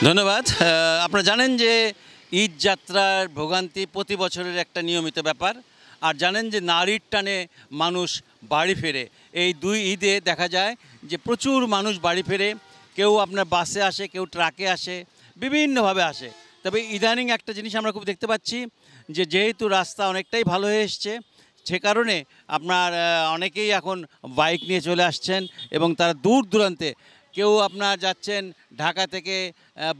ধন্যবাদ। আপনারা জানেন যে ঈদ যাত্রার ভোগান্তি প্রতি বছরের একটা নিয়মিত ব্যাপার। আর জানেন যে নারীর টানে মানুষ বাড়ি ফেরে। এই দুই ঈদে দেখা যায় যে প্রচুর মানুষ বাড়ি ফেরে। কেউ আপনার বাসে আসে, কেউ ট্রাকে আসে, বিভিন্নভাবে আসে। তবে ইদানিং একটা জিনিস আমরা খুব দেখতে পাচ্ছি যে যেহেতু রাস্তা অনেকটাই ভালো হয়ে এসছে, সে কারণে আপনার অনেকেই এখন বাইক নিয়ে চলে আসছেন এবং তারা দূর দূরান্তে, কেউ আপনার যাচ্ছেন ঢাকা থেকে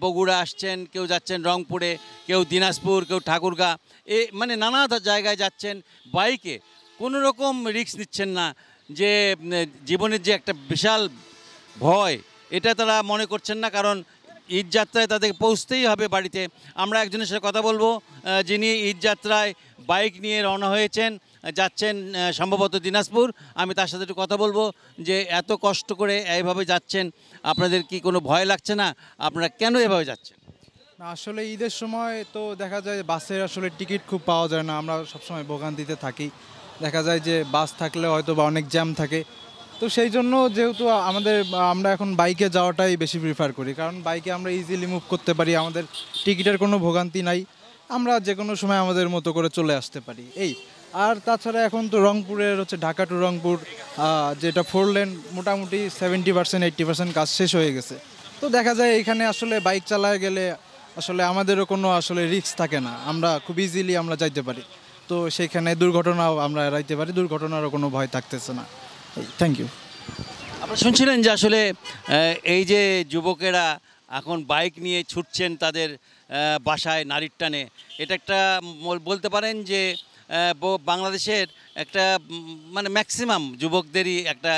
বগুড়া আসছেন, কেউ যাচ্ছেন রংপুরে, কেউ দিনাজপুর, কেউ ঠাকুরগাঁ, মানে নানা জায়গায় যাচ্ছেন বাইকে। কোনো রকম রিস্ক নিচ্ছেন না যে জীবনের যে একটা বিশাল ভয়, এটা তারা মনে করছেন না, কারণ ঈদ যাত্রায় তাদেরকে পৌঁছতেই হবে বাড়িতে। আমরা একজনের সাথে কথা বলবো যিনি ঈদ যাত্রায় বাইক নিয়ে রওনা হয়েছেন, যাচ্ছেন সম্ভবত দিনাজপুর। আমি তার সাথে একটু কথা বলবো যে এত কষ্ট করে এইভাবে যাচ্ছেন, আপনাদের কি কোনো ভয় লাগছে না? আপনারা কেন এভাবে যাচ্ছেন? না, আসলে ঈদের সময় তো দেখা যায় বাসের আসলে টিকিট খুব পাওয়া যায় না, আমরা সবসময় ভোগান্তিতে থাকি। দেখা যায় যে বাস থাকলে হয়তো বা অনেক জ্যাম থাকে, তো সেই জন্য যেহেতু আমরা এখন বাইকে যাওয়াটাই বেশি প্রিফার করি, কারণ বাইকে আমরা ইজিলি মুভ করতে পারি, আমাদের টিকিটের কোনো ভোগান্তি নাই, আমরা যে কোনো সময় আমাদের মতো করে চলে আসতে পারি এই। আর তাছাড়া এখন তো রংপুরের হচ্ছে ঢাকা টু রংপুর যেটা 4 লেন, মোটামুটি 70% 80% কাজ শেষ হয়ে গেছে। তো দেখা যায় এখানে আসলে বাইক চালায় গেলে আসলে আমাদেরও কোনো আসলে রিস্ক থাকে না, আমরা খুব ইজিলি আমরা যাইতে পারি। তো সেইখানে দুর্ঘটনাও আমরা এড়াইতে পারি, দুর্ঘটনারও কোনো ভয় থাকতেছে না। Thank you. আপনারা শুনছিলেন যে আসলে এই যে যুবকেরা এখন বাইক নিয়ে ছুটছেন তাদের বাসায় নারীর টানে, এটা একটা বলতে পারেন যে বাংলাদেশের একটা মানে ম্যাক্সিমাম যুবকদেরই একটা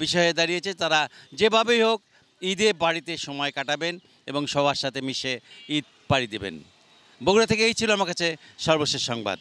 বিষয়ে দাঁড়িয়েছে। তারা যেভাবেই হোক ঈদে বাড়িতে সময় কাটাবেন এবং সবার সাথে মিশে ঈদ পাড়ি দেবেন। বগুড়া থেকে এই ছিল আমার কাছে সর্বশেষ সংবাদ।